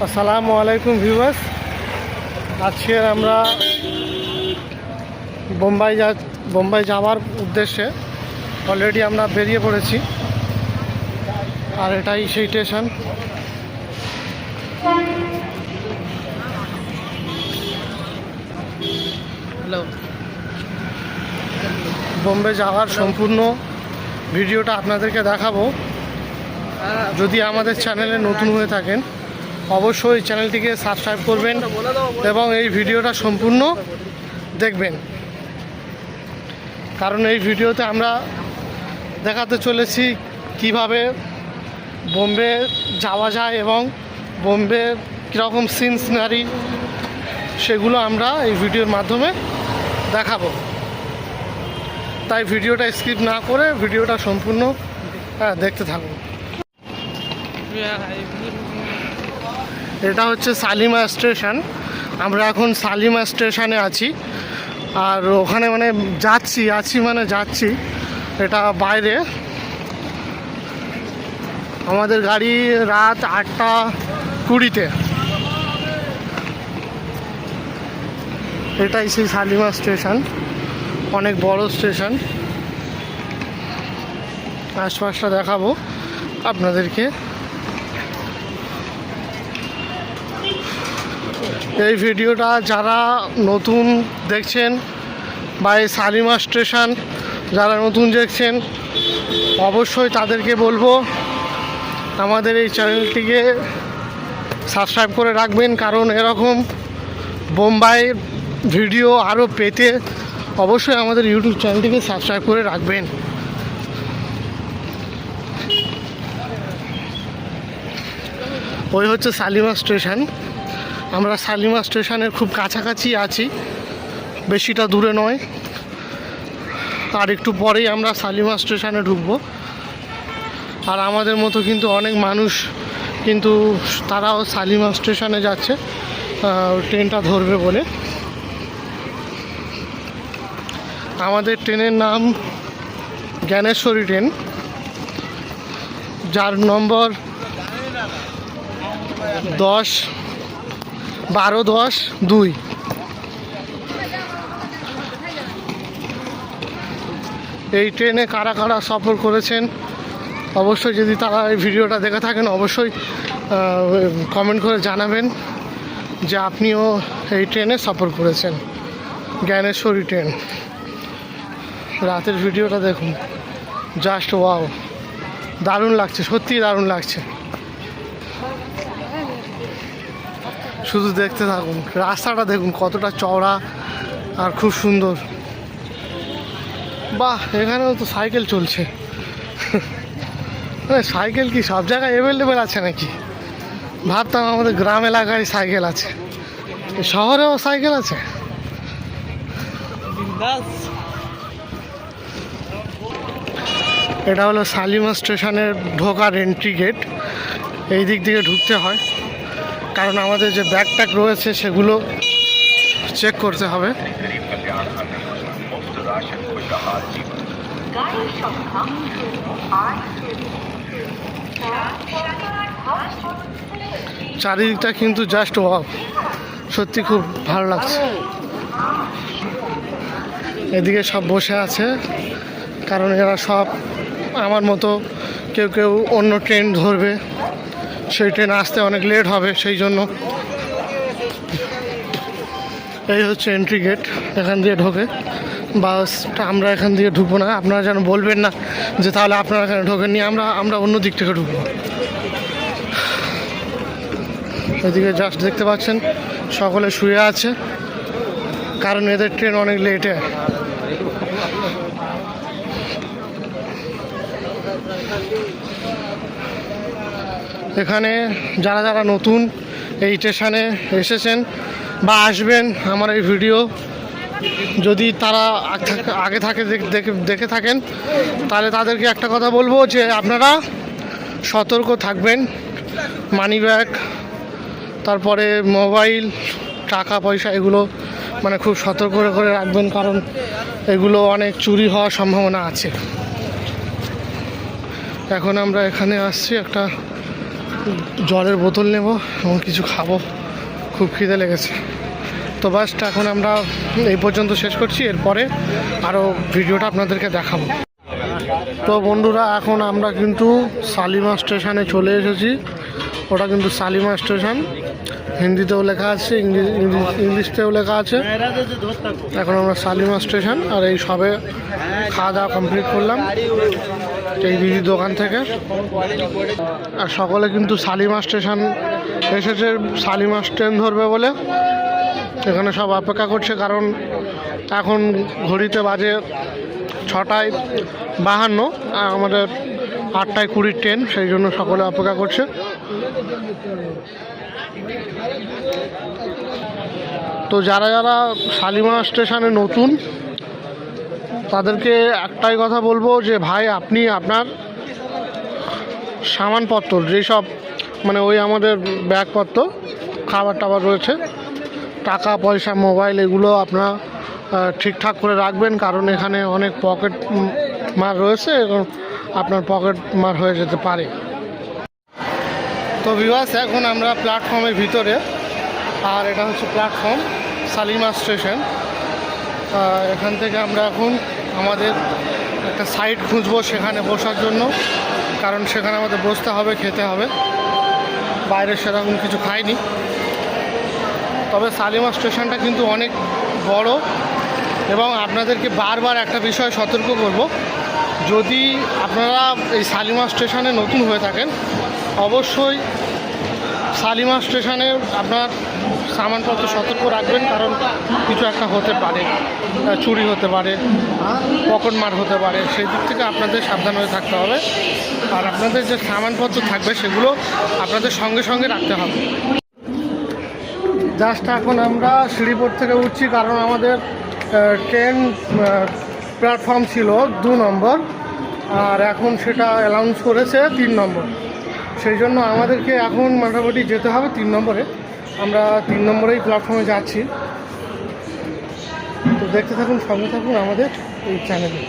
আসসালামু আলাইকুম ভিউয়ার্স। আজকে আমরা বোম্বাই যাওয়ার উদ্দেশ্যে অলরেডি আমরা বেরিয়ে পড়েছি, আর এটাই সেই স্টেশন। বোম্বে যাওয়ার সম্পূর্ণ ভিডিওটা আপনাদেরকে দেখাবো। যদি আমাদের চ্যানেলে নতুন হয়ে থাকেন অবশ্যই চ্যানেলটিকে সাবস্ক্রাইব করবেন এবং এই ভিডিওটা সম্পূর্ণ দেখবেন, কারণ এই ভিডিওতে আমরা দেখাতে চলেছি কিভাবে বোম্বে যাওয়া যায় এবং বোম্বে কীরকম সিনারি সেগুলো আমরা এই ভিডিওর মাধ্যমে দেখাবো। তাই ভিডিওটা স্কিপ না করে ভিডিওটা সম্পূর্ণ দেখতে থাকুন। এটা হচ্ছে শালিমা স্টেশন। আমরা এখন শালিমা স্টেশনে আছি, আর ওখানে যাচ্ছি। এটা বাইরে। আমাদের গাড়ি রাত 8:20-তে। এটাই সেই শালিমা স্টেশন, অনেক বড় স্টেশন। আশপাশটা দেখাবো আপনাদেরকে। এই ভিডিওটা যারা নতুন দেখছেন বা এই শালিমা স্টেশন যারা নতুন দেখছেন অবশ্যই তাদেরকে বলবো আমাদের এই চ্যানেলটিকে সাবস্ক্রাইব করে রাখবেন, কারণ এরকম বোম্বাইয়ের ভিডিও আরও পেতে অবশ্যই আমাদের ইউটিউব চ্যানেলটিকে সাবস্ক্রাইব করে রাখবেন। ওই হচ্ছে শালিমা স্টেশন। আমরা শালিমা স্টেশনের খুব কাছাকাছি আছি, বেশিটা দূরে নয়। আর একটু পরেই আমরা শালিমা স্টেশনে ঢুকবো। আর আমাদের মতো কিন্তু অনেক মানুষ কিন্তু তারাও শালিমা স্টেশনে যাচ্ছে ট্রেনটা ধরবে বলে। আমাদের ট্রেনের নাম জ্ঞানেশ্বরী ট্রেন, যার নম্বর 12-10-2। এই ট্রেনে কারা কারা সফর করেছেন অবশ্যই, যদি তারা এই ভিডিওটা দেখে থাকেন অবশ্যই কমেন্ট করে জানাবেন যে আপনিও এই ট্রেনে সফর করেছেন। জ্ঞানেশ্বরী ট্রেন। রাতের ভিডিওটা দেখুন, জাস্ট ওয়াও, দারুণ লাগছে, সত্যিই দারুণ লাগছে। শুধু দেখতে থাকুন, রাস্তাটা দেখুন কতটা চওড়া আর খুব সুন্দর। বাহ, এখানেও তো সাইকেল চলছে। সাইকেল কি সব জায়গায় অ্যাভেলেবেল আছে নাকি? ভাবতাম আমাদের গ্রাম এলাকায় সাইকেল আছে, শহরেও সাইকেল আছে। এটা হলো শালিমা স্টেশনের ঢোকার এন্ট্রি গেট। এই দিক থেকে ঢুকতে হয়, কারণ আমাদের যে ব্যাগ ট্যাগ রয়েছে সেগুলো চেক করতে হবে। চারিদিকটা কিন্তু জাস্ট ওয়াও, সত্যি খুব ভালো লাগছে। এদিকে সব বসে আছে, কারণ এরা সব আমার মতো কেউ কেউ অন্য ট্রেন ধরবে, সেই ট্রেন আসতে অনেক লেট হবে, সেই জন্য। এই হচ্ছে এন্ট্রি গেট, এখান দিয়ে ঢোকে বাসটা। আমরা এখান দিয়ে ঢুকবো না, আপনারা যেন বলবেন না যে তাহলে আপনারা এখানে ঢোকেননি, আমরা অন্য দিক থেকে ঢুকবো। এদিকে জাস্ট দেখতে পাচ্ছেন সকলে শুয়ে আছে, কারণ এদের ট্রেন অনেক লেটে। এখানে যারা যারা নতুন এই স্টেশনে এসেছেন বা আসবেন, আমার এই ভিডিও যদি তারা আগে দেখে থাকেন তাহলে তাদেরকে একটা কথা বলবো যে আপনারা সতর্ক থাকবেন। মানি ব্যাগ, তারপরে মোবাইল, টাকা পয়সা এগুলো খুব সতর্ক করে রাখবেন, কারণ এগুলো অনেক চুরি হওয়ার সম্ভাবনা আছে। এখন আমরা এখানে আসছি একটা জলের বোতল নেব এবং কিছু খাবো, খুব খিদে লেগেছে। তো বাস এখন আমরা এই পর্যন্ত শেষ করছি, এরপরে আরও ভিডিওটা আপনাদেরকে দেখাবো। তো বন্ধুরা এখন আমরা কিন্তু শালিমার স্টেশনে চলে এসেছি। ওটা কিন্তু শালিমার স্টেশন, হিন্দিতেও লেখা আছে, ইংলিশতেও লেখা আছে। এখন আমরা শালিমার স্টেশন, আর এই সবে খাওয়া দাওয়া কমপ্লিট করলাম এই দিদির দোকান থেকে। আর সকলে কিন্তু শালিমার স্টেশন এসেছে, শালিমার ট্রেন ধরবে বলে এখানে সব অপেক্ষা করছে, কারণ এখন ঘড়িতে বাজে 6:52, আমাদের 8:20 ট্রেন, সেই জন্য সকলে অপেক্ষা করছে। তো যারা যারা শালিমার স্টেশনে নতুন তাদেরকে একটাই কথা বলবো যে ভাই, আপনি আপনার সামানপত্র যেসব মানে ওই আমাদের ব্যাগপত্র, খাবার টাবার রয়েছে, টাকা পয়সা, মোবাইল, এগুলো আপনারা ঠিকঠাক করে রাখবেন, কারণ এখানে অনেক পকেট মার রয়েছে এবং আপনার পকেট মার হয়ে যেতে পারে। তো ভিউয়ার্স এখন আমরা প্ল্যাটফর্মের ভিতরে, আর এটা হচ্ছে প্ল্যাটফর্ম শালিমার স্টেশন। এখান থেকে আমরা এখন আমাদের একটা সাইট খুঁজবো সেখানে বসার জন্য, কারণ সেখানে আমাদের বসতে হবে, খেতে হবে। বাইরে সেরকম কিছু খাইনি। তবে শালিমার স্টেশনটা কিন্তু অনেক বড়, এবং আপনাদেরকে বারবার একটা বিষয় সতর্ক করব, যদি আপনারা এই শালিমার স্টেশনে নতুন হয়ে থাকেন অবশ্যই শালিমার স্টেশনে আপনার সামানপত্র সতর্ক রাখবেন, কারণ কিছু একটা হতে পারে, চুরি হতে পারে, পকেটমার হতে পারে, সেই দিক থেকে আপনাদের সাবধান হয়ে থাকতে হবে। আর আপনাদের যে সামানপত্র থাকবে সেগুলো আপনাদের সঙ্গে সঙ্গে রাখতে হবে। জাস্ট এখন আমরা সিঁড়িপোর্ট থেকে উঠছি, কারণ আমাদের ট্রেন প্ল্যাটফর্ম ছিল 2 নম্বর, আর এখন সেটা অ্যানাউন্স করেছে 3 নম্বর। সেই জন্য আমাদেরকে এখন মোটামুটি যেতে হবে 3 নম্বরে। আমরা 3 নম্বরেই প্ল্যাটফর্মে যাচ্ছি। তো দেখতে থাকুন, সঙ্গে থাকুন আমাদের এই চ্যানেলে।